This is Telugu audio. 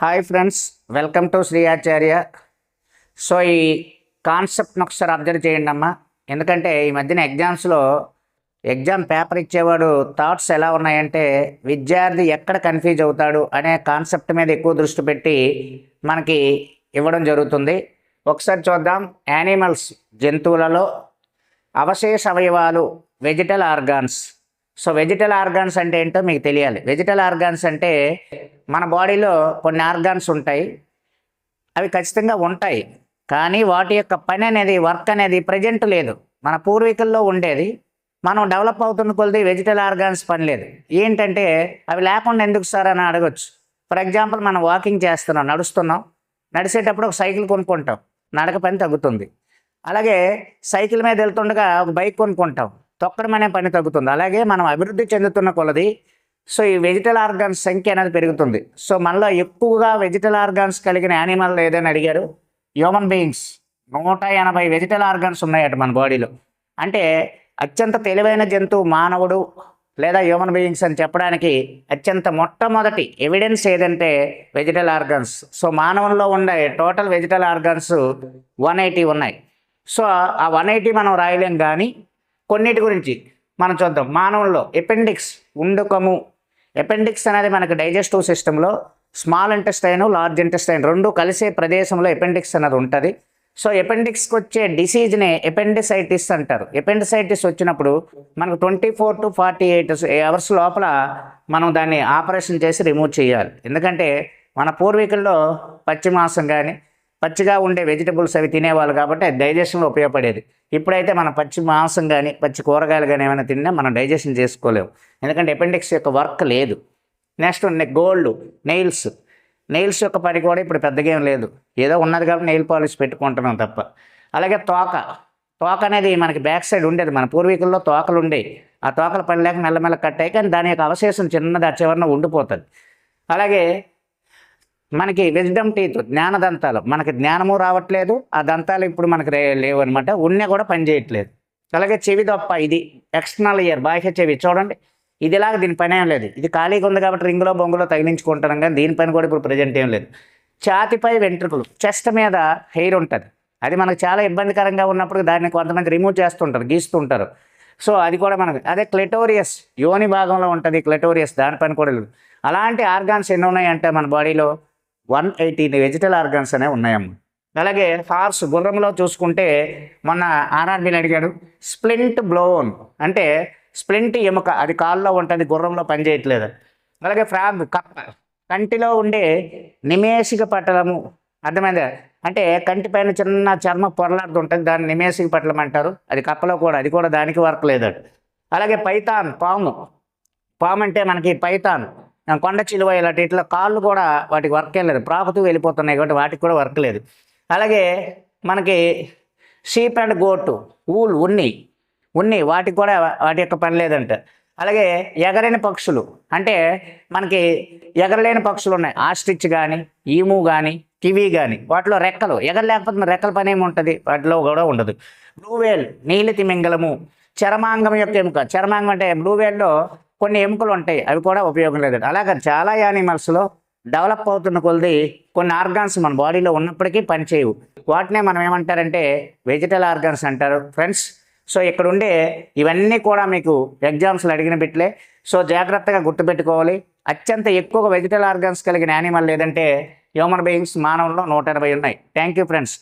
Hi friends, welcome to Sri Acharya. So ఈ కాన్సెప్ట్ని ఒకసారి అబ్జర్వ్ చేయండి అమ్మా. ఎందుకంటే ఈ మధ్యన ఎగ్జామ్స్లో ఎగ్జామ్ పేపర్ ఇచ్చేవాడు థాట్స్ ఎలా ఉన్నాయంటే విద్యార్థి ఎక్కడ కన్ఫ్యూజ్ అవుతాడు అనే కాన్సెప్ట్ మీద ఎక్కువ దృష్టి పెట్టి మనకి ఇవ్వడం జరుగుతుంది. ఒకసారి చూద్దాం. యానిమల్స్, జంతువులలో అవశేష అవయవాలు, vestigial organs. So vestigial organs అంటే ఏంటో మీకు తెలియాలి. వెజిటల్ ఆర్గాన్స్ అంటే మన బాడీలో కొన్ని ఆర్గాన్స్ ఉంటాయి, అవి ఖచ్చితంగా ఉంటాయి, కానీ వాటి యొక్క పని అనేది, వర్క్ అనేది ప్రజెంట్ లేదు. మన పూర్వీకుల్లో ఉండేది, మనం డెవలప్ అవుతున్న కొలది వెజిటల్ ఆర్గాన్స్ పని లేదు. ఏంటంటే అవి లేకుండా ఎందుకు సార్ అని అడగచ్చు. ఫర్ ఎగ్జాంపుల్, మనం వాకింగ్ చేస్తున్నాం, నడుస్తున్నాం, నడిచేటప్పుడు ఒక సైకిల్ కొనుక్కుంటాం, నడక పని తగ్గుతుంది. అలాగే సైకిల్ మీద వెళ్తుండగా ఒక బైక్ కొనుక్కుంటాం, తొక్కడం అనే పని తగ్గుతుంది. అలాగే మనం అభివృద్ధి చెందుతున్న కొలది సో ఈ వెజిటల్ ఆర్గాన్స్ సంఖ్య అనేది పెరుగుతుంది. సో మనలో ఎక్కువగా వెజిటల్ ఆర్గాన్స్ కలిగిన యానిమల్ ఏదైనా అడిగారు, హ్యూమన్ బీయింగ్స్ 180 వెజిటల్ ఆర్గాన్స్ ఉన్నాయట మన బాడీలో. అంటే అత్యంత తెలివైన జంతువు మానవుడు లేదా హ్యూమన్ బీయింగ్స్ అని చెప్పడానికి అత్యంత మొట్టమొదటి ఎవిడెన్స్ ఏదంటే వెజిటల్ ఆర్గాన్స్. సో మానవుల్లో ఉండే టోటల్ వెజిటల్ ఆర్గాన్స్ 180 ఉన్నాయి. సో ఆ 180 మనం రాయలేం, కానీ కొన్నిటి గురించి మనం చూద్దాం. మానవుల్లో ఎపెండిక్స్, ఉండుకము. ఎపెండిక్స్ అనేది మనకి డైజెస్టివ్ సిస్టంలో స్మాల్ ఇంటెస్టైన్, లార్జ్ ఇంటెస్టైన్ రెండు కలిసే ప్రదేశంలో ఎపెండిక్స్ అనేది ఉంటుంది. సో ఎపెండిక్స్కి వచ్చే డిసీజ్ని ఎపెండిసైటిస్ అంటారు. ఎపెండిసైటిస్ వచ్చినప్పుడు మనకు 24 to 48 అవర్స్ లోపల మనం దాన్ని ఆపరేషన్ చేసి రిమూవ్ చేయాలి. ఎందుకంటే మన పూర్వీకుల్లో పచ్చి మాంసం కానీ పచ్చిగా ఉండే వెజిటబుల్స్ అవి తినేవాళ్ళు, కాబట్టి అది డైజెషన్లో ఉపయోగపడేది. ఇప్పుడైతే మనం పచ్చి మాంసం కానీ పచ్చి కూరగాయలు కానీ ఏమైనా తిన్నా మనం డైజెషన్ చేసుకోలేము, ఎందుకంటే అపెండిక్స్ యొక్క వర్క్ లేదు. నెక్స్ట్ గోల్డ్, నెయిల్స్ యొక్క పని కూడా ఇప్పుడు పెద్దగా ఏం లేదు, ఏదో ఉన్నది కాబట్టి నెయిల్ పాలిష్ పెట్టుకుంటున్నాం తప్ప. అలాగే తోక అనేది మనకి బ్యాక్ సైడ్ ఉండేది, మన పూర్వీకుల్లో తోకలు ఉండేవి. ఆ తోకల పని లేక మెల్లమెల్ల కట్టాయి, కానీ దాని యొక్క అవశేషం చిన్నది చివరన ఉండిపోతుంది. అలాగే మనకి విజ్డమ్ టీత్, జ్ఞానదంతాలు, మనకి జ్ఞానము రావట్లేదు, ఆ దంతాలు ఇప్పుడు మనకి లేవు అనమాట, ఉన్న కూడా పనిచేయట్లేదు. అలాగే చెవి దొప్ప, ఇది ఎక్స్టర్నల్ ఇయర్, బాహ్య చెవి చూడండి, ఇదిలాగా దీని పని ఏం లేదు, ఇది ఖాళీగా ఉంది కాబట్టి రింగులో బొంగులో తగిలించుకుంటున్నాం, కానీ దీని పని కూడా ఇప్పుడు ప్రజెంట్ ఏం లేదు. ఛాతిపై వెంట్రుకలు, చెస్ట్ మీద హెయిర్ ఉంటుంది, అది మనకు చాలా ఇబ్బందికరంగా ఉన్నప్పుడు దాన్ని కొంతమంది రిమూవ్ చేస్తుంటారు, గీస్తుంటారు. సో అది కూడా మనకి. అదే క్లెటోరియస్, యోని భాగంలో ఉంటుంది క్లెటోరియస్, దాని పని కూడా లేదు. అలాంటి ఆర్గాన్స్ ఎన్ని ఉన్నాయంటే మన బాడీలో 180 వెజిటల్ ఆర్గాన్స్ అనేవి ఉన్నాయమ్మ. అలాగే హార్స్, గుర్రంలో చూసుకుంటే మొన్న ఆర్ఆర్బీని అడిగాడు, స్ప్లింట్ బ్లోన్ అంటే స్ప్లింట్ ఎముక, అది కాల్లో ఉంటుంది, గుర్రంలో పనిచేయట్లేదు. అలాగే ఫ్రాగ్, కప్ప, కంటిలో ఉండే నిమేషిక పటలము, అర్థమైందా? అంటే కంటి పైన చిన్న చర్మ పొరలాడుతూ ఉంటుంది, దాన్ని నిమేషిక పటలం అంటారు. అది కప్పలో కూడా, అది కూడా దానికి వర్క్ లేదట. అలాగే పైథాన్, పాము అంటే మనకి పైథాన్, కొండ చిలువ, ఇలాంటి ఇట్లా కాళ్ళు కూడా వాటికి వర్క్ ఏం లేదు, ప్రాకుతూ వెళ్ళిపోతున్నాయి కాబట్టి వాటికి కూడా వర్క్ లేదు. అలాగే మనకి షీప్ అండ్ గోట్, ఉన్ని వాటికి కూడా వాటి యొక్క పని లేదంట. అలాగే ఎగరని పక్షులు, అంటే మనకి ఎగరలేని పక్షులు ఉన్నాయి, ఆస్ట్రిచ్ కానీ, ఈము కానీ, కివి కానీ, వాటిలో రెక్కలు, ఎగరలేకపోతున్న రెక్కల పని ఏమి ఉంటుంది, వాటిలో కూడా ఉండదు. బ్లూవేల్, నీలి తిమింగలము, చర్మాంగం యొక్క ఎముక, చర్మాంగం అంటే బ్లూవేల్లో కొన్ని ఎముకలు ఉంటాయి, అవి కూడా ఉపయోగం లేదు. అలాగే చాలా యానిమల్స్లో డెవలప్ అవుతున్న కొలది కొన్ని ఆర్గాన్స్ మన బాడీలో ఉన్నప్పటికీ పనిచేయవు, వాటినే మనం ఏమంటారంటే వెజిటల్ ఆర్గాన్స్ అంటారు ఫ్రెండ్స్. సో ఇక్కడ ఉండే ఇవన్నీ కూడా మీకు ఎగ్జామ్స్లో అడిగిన బిట్లే. సో జాగ్రత్తగా గుర్తుపెట్టుకోవాలి. అత్యంత ఎక్కువగా వెజిటల్ ఆర్గాన్స్ కలిగిన యానిమల్ లేదంటే హ్యూమన్ బీయింగ్స్ మానవుల్లో 180 ఉన్నాయి. Thank you friends.